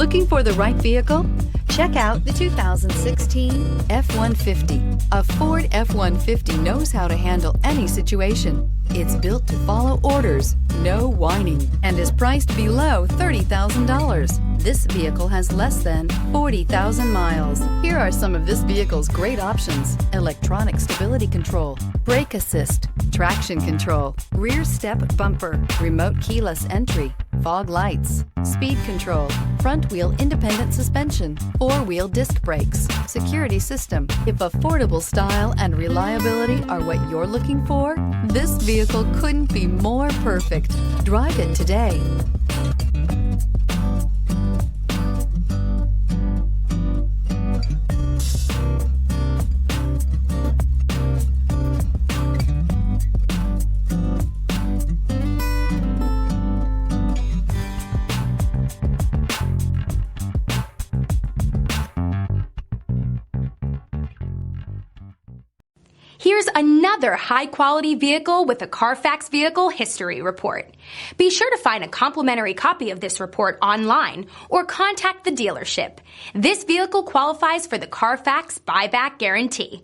Looking for the right vehicle? Check out the 2016 F-150. A Ford F-150 knows how to handle any situation. It's built to follow orders, no whining, and is priced below $30,000. This vehicle has less than 40,000 miles. Here are some of this vehicle's great options: electronic stability control, brake assist, traction control, rear step bumper, remote keyless entry, fog lights, speed control, front wheel independent suspension, four-wheel disc brakes, security system. If affordable style and reliability are what you're looking for, this vehicle couldn't be more perfect. Drive it today. Here's another high-quality vehicle with a CARFAX Vehicle History Report. Be sure to find a complimentary copy of this report online or contact the dealership. This vehicle qualifies for the CARFAX Buyback Guarantee.